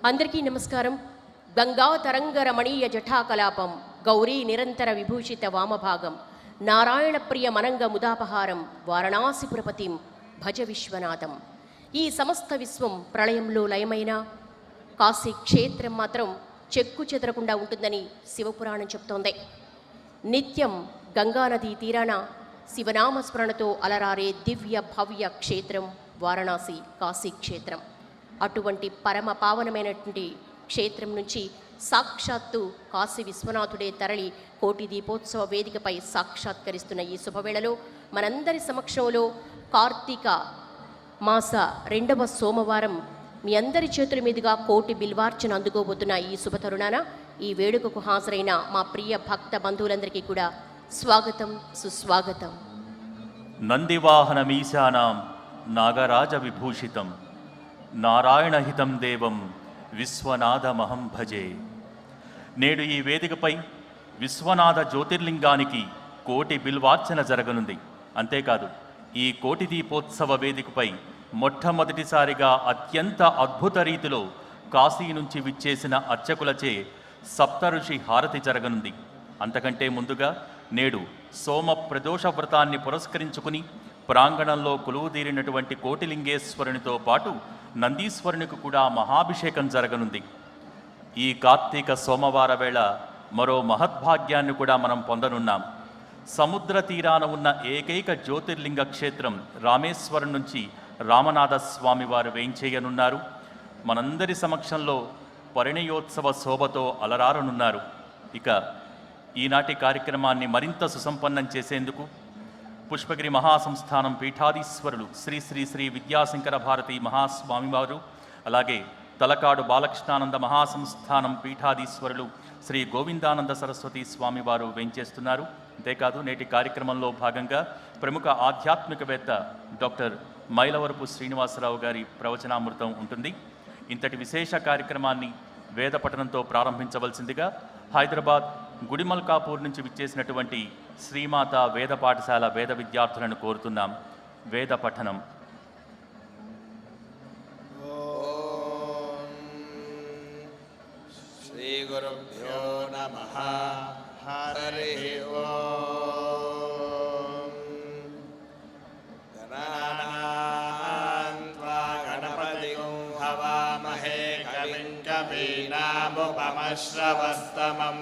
అందరికీ నమస్కారం. గంగా తరంగ రమణీయ జఠాకలాపం, గౌరీ నిరంతర విభూషిత వామభాగం, నారాయణ ప్రియ మనంగ ముదాపహారం, వారణాసిపురపతిం భజ విశ్వనాథం. ఈ సమస్త విశ్వం ప్రళయంలో లయమైన కాశీ క్షేత్రం మాత్రం చెక్కు చెదరకుండా ఉంటుందని శివపురాణం చెప్తోంది. నిత్యం గంగానదీ తీరాన శివనామస్మరణతో అలరారే దివ్య భవ్య క్షేత్రం వారణాసి కాశీ క్షేత్రం. అటువంటి పరమ పావనమైనటువంటి క్షేత్రం నుంచి సాక్షాత్తు కాశీ విశ్వనాథుడే తరలి కోటి దీపోత్సవ వేదికపై సాక్షాత్కరిస్తున్న ఈ శుభవేళలో మనందరి సమక్షంలో కార్తీక మాస 2వ సోమవారం మీ అందరి చేతుల మీదుగా కోటి బిల్వార్చన అందుకోబోతున్న ఈ శుభతరుణాన ఈ వేడుకకు హాజరైన మా ప్రియ భక్త బంధువులందరికీ కూడా స్వాగతం, సుస్వాగతం. నందివాహనమీశానాం నాగరాజ విభూషితం నారాయణహితం దేవం విశ్వనాథమహం భజే. నేడు ఈ వేదికపై విశ్వనాథ జ్యోతిర్లింగానికి కోటి బిల్వార్చన జరగనుంది. అంతేకాదు, ఈ కోటి దీపోత్సవ వేదికపై మొట్టమొదటిసారిగా అత్యంత అద్భుత రీతిలో కాశీ నుంచి విచ్చేసిన అర్చకులచే సప్తఋషి హారతి జరగనుంది. అంతకంటే ముందుగా నేడు సోమ ప్రదోష వ్రతాన్ని పురస్కరించుకుని ప్రాంగణంలో కొలువుదీరినటువంటి కోటిలింగేశ్వరునితో పాటు నందీశ్వరునికి కూడా మహాభిషేకం జరగనుంది. ఈ కార్తీక సోమవార వేళ మరో మహద్భాగ్యాన్ని కూడా మనం పొందనున్నాం. సముద్ర తీరాన ఉన్న ఏకైక జ్యోతిర్లింగ క్షేత్రం రామేశ్వరం నుంచి రామనాథ స్వామి వారు వేయించేయనున్నారు. మనందరి సమక్షంలో పరిణయోత్సవ శోభతో అలరారనున్నారు. ఇక ఈనాటి కార్యక్రమాన్ని మరింత సుసంపన్నం చేసేందుకు పుష్పగిరి మహాసంస్థానం పీఠాధీశ్వరులు శ్రీ శ్రీ శ్రీ విద్యాశంకర భారతి మహాస్వామివారు, అలాగే తలకాడు బాలకృష్ణానంద మహాసంస్థానం పీఠాధీశ్వరులు శ్రీ గోవిందానంద సరస్వతి స్వామివారు వేంచేస్తున్నారు. అంతేకాదు, నేటి కార్యక్రమంలో భాగంగా ప్రముఖ ఆధ్యాత్మికవేత్త డాక్టర్ మైలవరపు శ్రీనివాసరావు గారి ప్రవచనామృతం ఉంటుంది. ఇంతటి విశేష కార్యక్రమాన్ని వేద పఠనంతో ప్రారంభించవలసిందిగా హైదరాబాద్ గుడిమల్కాపూర్ నుంచి విచ్చేసినటువంటి శ్రీమాత వేద పాఠశాల వేద విద్యార్థులను కోరుతున్నాం. వేద పఠనం. శ్రీ గురుభ్యో నమః. హరి ఓం. గణానాన్త్వా గణపతిం హవామహే కవిం కవీనాముపమశ్రవస్తమం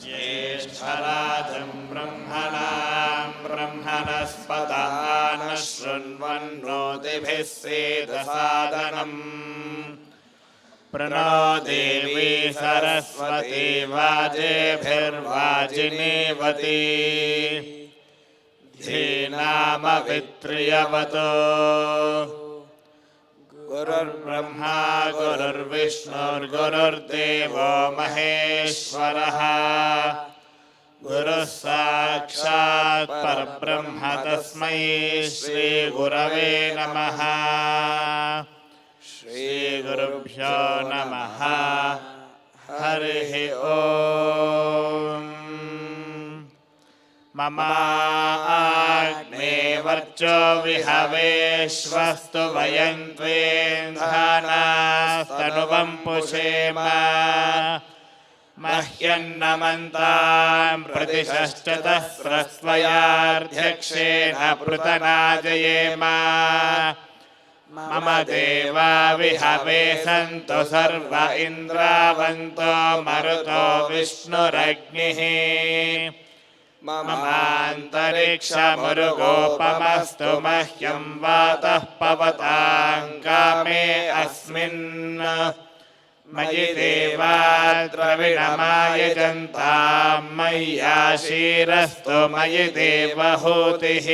జ్యేష్ఠరాజం బ్రహ్మణాం బ్రహ్మణస్పదాన శృణ్వన్నోతిభిः సేదసాదనం. ప్రణో దేవీ సరస్వతి వాజేభిర్వాజినీవతి. ధీనామవిత్రియవతో. గురుర్బ్రహ్మా గురుర్విష్ణుర్గురుర్దేవో మహేశ్వరః. గురుః సాక్షాత్ పరబ్రహ్మ తస్మై శ్రీ గురవే నమః. శ్రీ గురుభ్యో నమః. హరి ఓం. మమాగ్నే వర్చో విహవేశ్వస్తు వయం త్వేంధానాస్తనువం పుషేమ. మహ్యన్నమంతాం ప్రతిశశ్చతస్రస్వయాధ్యక్షేణ పృతనాజయేమ. మమ దేవా విహవే సంతు సర్వ ఇంద్రావంతో మరుతో విష్ణురగ్నిః. మమాంతరిక్షమురుగోపమస్తు మహ్యం వాతః పవతాం కామే అస్మిన్. మయి దేవా ద్రవిణమాయజంతాం మయ్యాశీరస్తు మయి దేవహూతిః.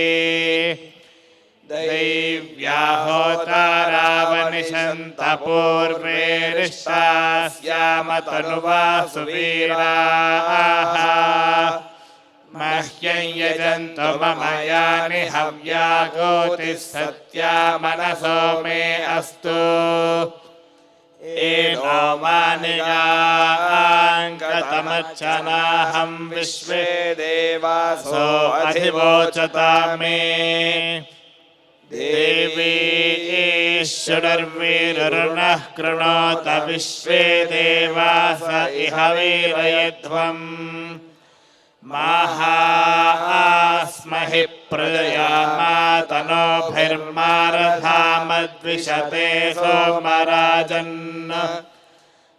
దైవ్యాహోతారావనిశంత పూర్వే రిష్టాస్యామ తనువా సువీరాః. మహ్యం యజంతు మమ యాని హవ్యాగోతిః సత్యా మనసో మే అస్తు. ఏనో మానిగాంగతమచ్చనాహం విశ్వే దేవాసో అధివోచతా మే. దేవీ शुडर्वीरुरुणः कृणोत विश्वे देवास इह वीरयध्वम् माहास्महि प्रजयामातनोभिर्मारधामद्विषते सोमराजन्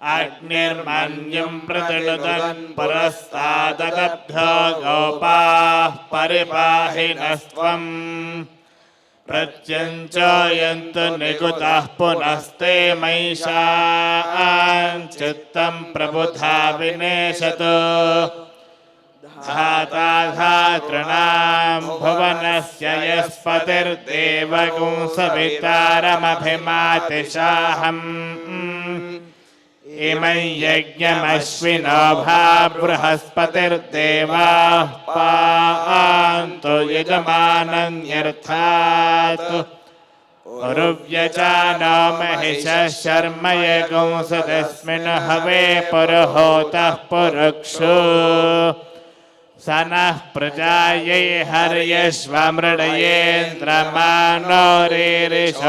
अग्निर्मन्युं प्रतिनुदन् पुरस्ताददभ्यो गोपाः परिपाहिनस्त्वम् प्रत्यञ्चयन्तु निकुतः पुनस्ते महिषान् चित्तं प्रबुधा विनेशतु धाता धातॄणां भुवनस्य यस्पतिर्देवगुंसवितारमभिमातिशाहम् इमं यज्ञमश्विनो भा बृहस्पतिर्देवाः पान्तु यजमानन्यर्थात् उरुव्यजानो महिषः शर्म यगुंसदस्मिन् हवे पुरुहोतः पुरुक्षु स नः प्रजायै हर्यश्वमृडयेन्द्रमानो रीरिषोमापराधाः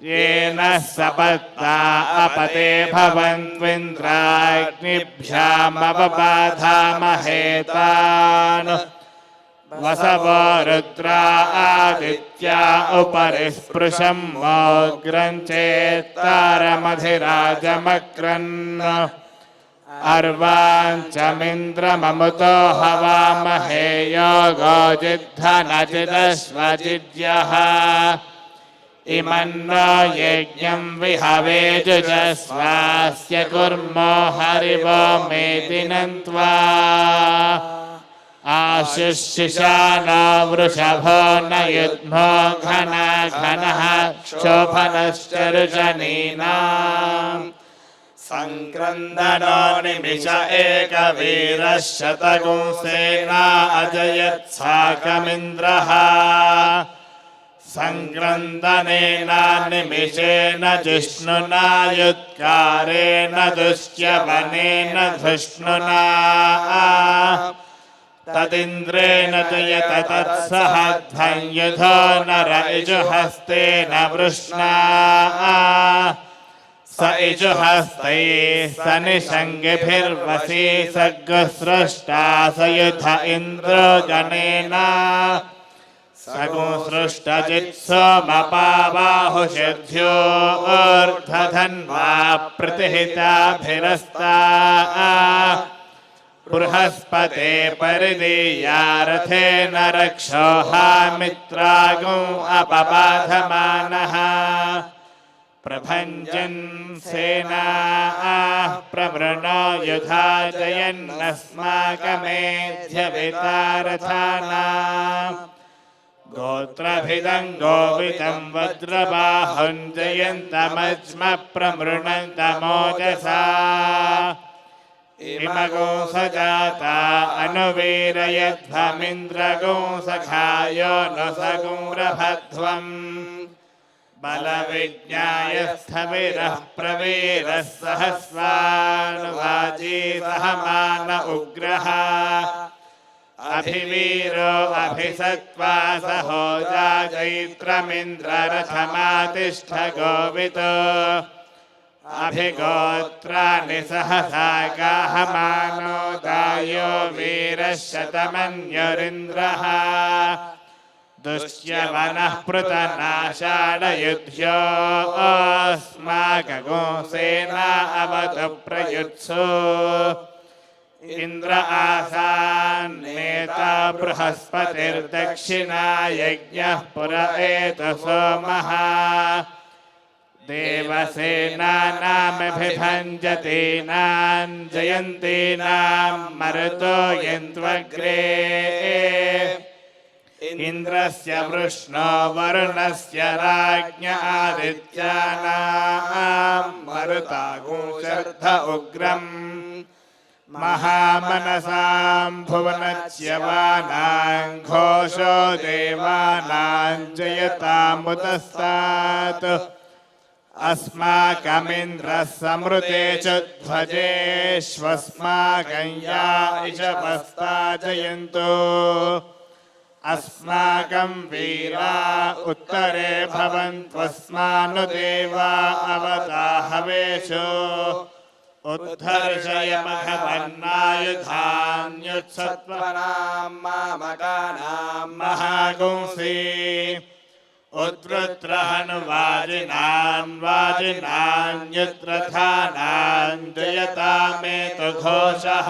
येन सपत्ता अपते भवन्त्विन्द्राग्निभ्यामवबाधामहेतान् वसवो रुद्रा आदित्या उपरि स्पृशं मोग्रं चेत्तारमधिराजमक्रन् अर्वाञ्चमिन्द्रममुतो हवामहे योगो जिद्धनजिदश्वजिद्यः इमन्नो यज्ञं विहवे जुजस्वास्य कुर्मो हरिवो मेति नन्त्वा आशुशिशानो वृषभो न युध्मो घना घनः क्षोभनश्च रुजनीनाम् सङ्क्रन्दनो निमिष एकवीरः शतगुंसेना अजयत्साकमिन्द्रः सङ्क्रन्दनेन निमिषेण जिष्णुना युत्कारेण दुश्यवनेन धृष्णुना तदिन्द्रेण जयत तत्सहध्वंयुधो नर इजुहस्तेन वृष्णा स इजुहस्तैः स निषङ्गिभिर्वशी सग्स्रष्टा स युध इन्द्रो गणेन सगुंसृष्टजित्सोमपाबाहुषध्योर्धधन्वा प्रतिहिताभिरस्ता बृहस्पते परिदीया रथेन रक्षोहामित्रागुं अपबाधमानः प्रभञ्जन् सेनाः प्रवृणो युधा जयन्नस्माकमेध्यवितारथानाम् गोत्रभिदं गोवितं वज्रबाहुं जयन्तमज्म प्रमृणन्तमोजसा इमगुंसजाता अनुवीरयध्वमिन्द्रगुंसखायो न सगुंरभध्वम् बलविज्ञायस्थविरः प्रवीरः सहस्वानुवाजी सहमान उग्रः अभिवीरो अभिसत्त्वा सहोजा जैत्रमिन्द्ररथमातिष्ठ गोवितो अभिगोत्राणि सहसा गाहमानो दायो वीरः शतमन्युरिन्द्रः दुष्यवनः पृतनाषाढयुध्योऽस्माकगुंसेना अवतु प्रयुत्सु इन्द्र आसान्नेता बृहस्पतिर्दक्षिणा यज्ञः पुर एतु सोमः देवसेनानामभिभञ्जतीनां जयन्तीनां मरुतो यन्त्वग्रे इन्द्रस्य वृष्णो वरुणस्य राज्ञ आदित्यानां मरुतागुंशर्ध उग्रम् महामनसां भुवनच्यवानां घोषो देवानां जयतामुदस्तात् अस्माकमिन्द्रः समृते च ध्वजेष्वस्माकं या इषवस्ता जयन्तु अस्माकं वीरा उत्तरे भवन्त्वस्मानुदेवा अवता हवेषु उद्धर्षय मघवन्नायुधान्युत्सत्त्वनां मामकानां महागुंसि वाजिनान्युत्रथानां जयतामेतु घोषः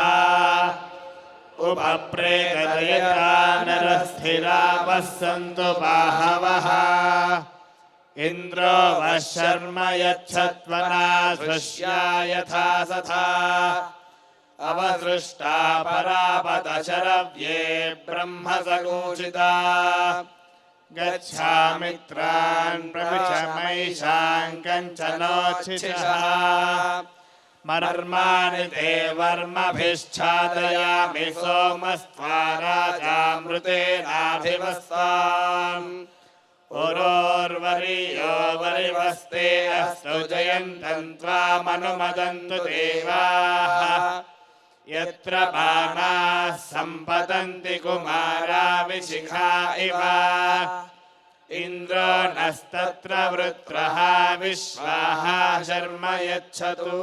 उपप्रेतजयता नरस्थिरा वस्सन्तु बाहवः इन्द्रो वः शर्म यच्छत्वना दृश्या यथा सथा अवसृष्टा परापतशरव्ये ब्रह्म सगोचिता गच्छामित्रान् प्रविशमैषां कञ्चनोच्छिषः मर्माणि ते वर्मभिश्चादयामि सोमस्त्वा राजामृतेनाभिवस्ताम् पुरोर्वरीयो वरिवस्ते अस्तु जयन्तं त्वामनुमदन्तु देवाः यत्र बाणाः सम्पतन्ति कुमारा विशिखा इव इन्द्रो नस्तत्र वृत्रः विश्वाः शर्म यच्छतु।